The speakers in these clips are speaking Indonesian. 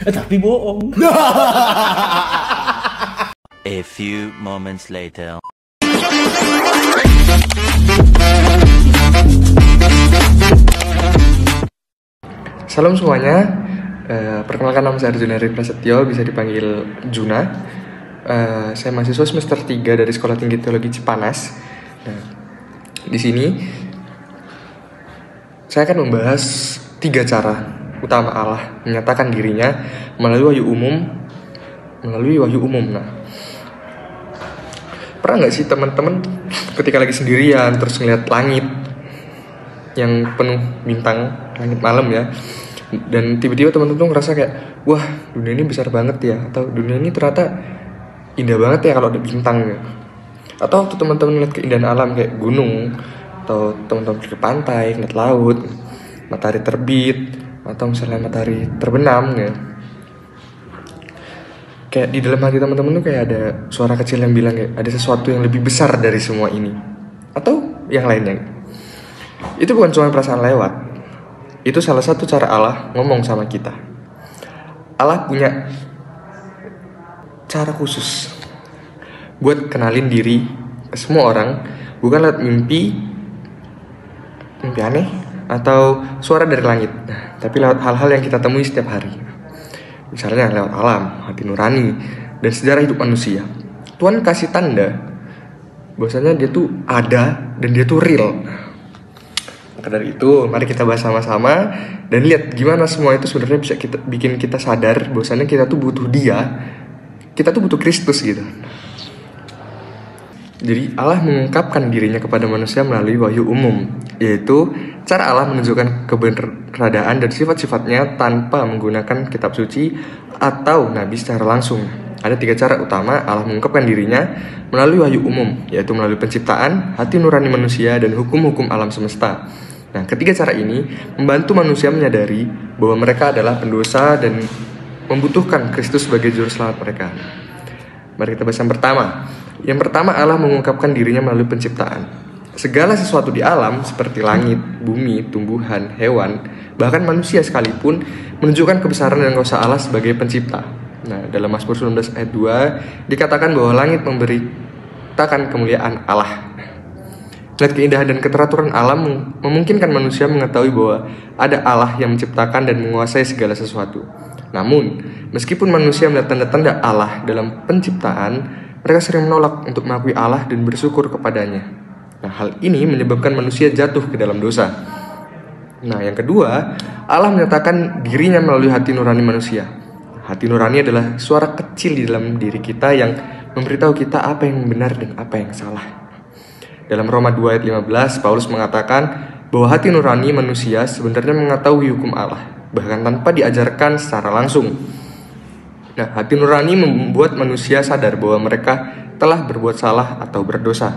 Tapi bohong. A few moments later. Salam semuanya, perkenalkan nama saya Arjuna Heri Prasetyo, bisa dipanggil Juna. Saya mahasiswa semester 3 dari Sekolah Tinggi Teologi Cipanas. Nah, di sini saya akan membahas 3 cara utama Allah menyatakan dirinya melalui wahyu umum. Nah, pernah nggak sih teman-teman ketika lagi sendirian terus ngeliat langit yang penuh bintang, langit malam ya, dan tiba-tiba teman-teman tuh ngerasa kayak, wah dunia ini besar banget ya, atau dunia ini ternyata indah banget ya kalau ada bintang ya. Atau waktu teman-teman ngeliat keindahan alam kayak gunung, atau teman-teman pergi ke pantai, ngeliat laut, matahari terbit, atau misalnya matahari terbenam ya. Kayak di dalam hati teman-teman tuh kayak ada suara kecil yang bilang kayak ada sesuatu yang lebih besar dari semua ini, atau yang lainnya. Itu bukan cuma perasaan lewat. Itu salah satu cara Allah ngomong sama kita. Allah punya cara khusus buat kenalin diri ke semua orang, bukan lewat mimpi aneh atau suara dari langit, tapi lewat hal-hal yang kita temui setiap hari. Misalnya lewat alam, hati nurani, dan sejarah hidup manusia. Tuhan kasih tanda bahwasanya dia tuh ada dan dia tuh real. Maka dari itu, mari kita bahas sama-sama dan lihat gimana semua itu sebenarnya bisa bikin kita sadar bahwasanya kita tuh butuh Dia, kita tuh butuh Kristus gitu. Jadi Allah mengungkapkan dirinya kepada manusia melalui wahyu umum, yaitu cara Allah menunjukkan keberadaan dan sifat-sifatnya tanpa menggunakan kitab suci atau nabi secara langsung. Ada 3 cara utama Allah mengungkapkan dirinya melalui wahyu umum, yaitu melalui penciptaan, hati nurani manusia, dan hukum-hukum alam semesta. Nah, ketiga cara ini membantu manusia menyadari bahwa mereka adalah pendosa dan membutuhkan Kristus sebagai juru selamat mereka. Mari kita bahas yang pertama. Yang pertama, Allah mengungkapkan dirinya melalui penciptaan. Segala sesuatu di alam seperti langit, bumi, tumbuhan, hewan, bahkan manusia sekalipun menunjukkan kebesaran dan kuasa Allah sebagai pencipta. Nah, dalam Mazmur 19 ayat 2 dikatakan bahwa langit memberitakan kemuliaan Allah. Melihat keindahan dan keteraturan alam memungkinkan manusia mengetahui bahwa ada Allah yang menciptakan dan menguasai segala sesuatu. Namun, meskipun manusia melihat tanda-tanda Allah dalam penciptaan, mereka sering menolak untuk mengakui Allah dan bersyukur kepadanya. Nah, hal ini menyebabkan manusia jatuh ke dalam dosa. Nah, yang kedua, Allah menyatakan dirinya melalui hati nurani manusia. Hati nurani adalah suara kecil di dalam diri kita yang memberitahu kita apa yang benar dan apa yang salah. Dalam Roma 2 ayat 15, Paulus mengatakan bahwa hati nurani manusia sebenarnya mengetahui hukum Allah, bahkan tanpa diajarkan secara langsung. Nah, hati nurani membuat manusia sadar bahwa mereka telah berbuat salah atau berdosa.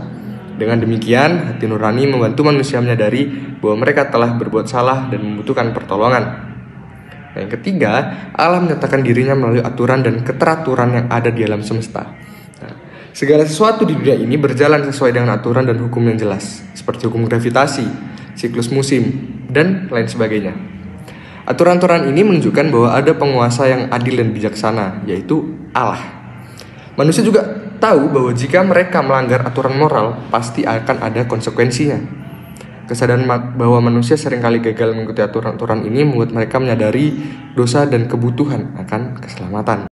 Dengan demikian, hati nurani membantu manusia menyadari bahwa mereka telah berbuat salah dan membutuhkan pertolongan. Nah, yang ketiga, Allah menyatakan dirinya melalui aturan dan keteraturan yang ada di alam semesta. Nah, segala sesuatu di dunia ini berjalan sesuai dengan aturan dan hukum yang jelas, seperti hukum gravitasi, siklus musim, dan lain sebagainya. Aturan-aturan ini menunjukkan bahwa ada penguasa yang adil dan bijaksana, yaitu Allah. Manusia juga tahu bahwa jika mereka melanggar aturan moral, pasti akan ada konsekuensinya. Kesadaran bahwa manusia seringkali gagal mengikuti aturan-aturan ini membuat mereka menyadari dosa dan kebutuhan akan keselamatan.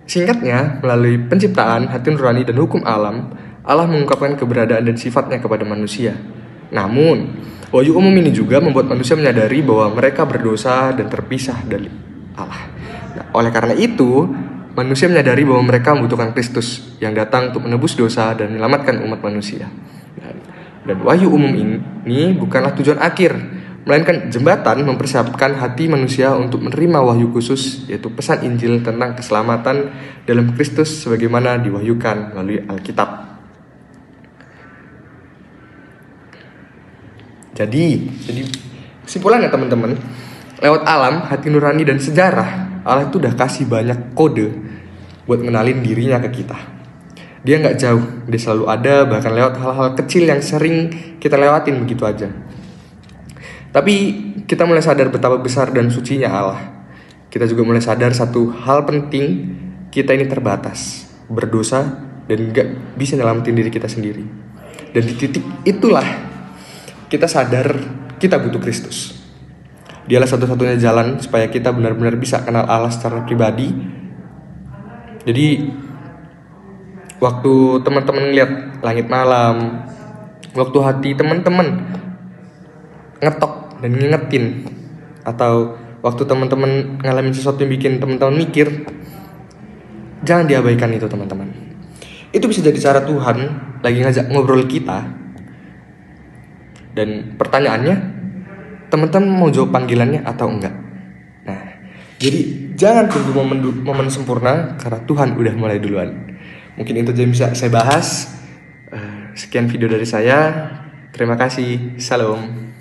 Singkatnya, melalui penciptaan, hati nurani, dan hukum alam, Allah mengungkapkan keberadaan dan sifatnya kepada manusia. Namun, wahyu umum ini juga membuat manusia menyadari bahwa mereka berdosa dan terpisah dari Allah. Nah, oleh karena itu, manusia menyadari bahwa mereka membutuhkan Kristus yang datang untuk menebus dosa dan menyelamatkan umat manusia. Dan wahyu umum ini bukanlah tujuan akhir, melainkan jembatan mempersiapkan hati manusia untuk menerima wahyu khusus, yaitu pesan Injil tentang keselamatan dalam Kristus sebagaimana diwahyukan melalui Alkitab. Jadi kesimpulannya teman-teman, lewat alam, hati nurani, dan sejarah, Allah itu udah kasih banyak kode buat ngenalin dirinya ke kita. Dia gak jauh, dia selalu ada, bahkan lewat hal-hal kecil yang sering kita lewatin begitu aja. Tapi kita mulai sadar betapa besar dan sucinya Allah. kita juga mulai sadar satu hal penting, kita ini terbatas, berdosa, dan gak bisa nyelamatin diri kita sendiri. Dan di titik itulah kita sadar kita butuh Kristus. Dialah satu-satunya jalan supaya kita benar-benar bisa kenal Allah secara pribadi. Jadi waktu teman-teman ngeliat langit malam, waktu hati teman-teman ngetok dan ngingetin, atau waktu teman-teman ngalamin sesuatu yang bikin teman-teman mikir, jangan diabaikan itu teman-teman. Itu bisa jadi cara Tuhan lagi ngajak ngobrol kita. Dan pertanyaannya, teman-teman mau jawab panggilannya atau enggak? Nah, jadi jangan tunggu momen sempurna, karena Tuhan udah mulai duluan. Mungkin itu aja yang bisa saya bahas. Sekian video dari saya. Terima kasih. Salam.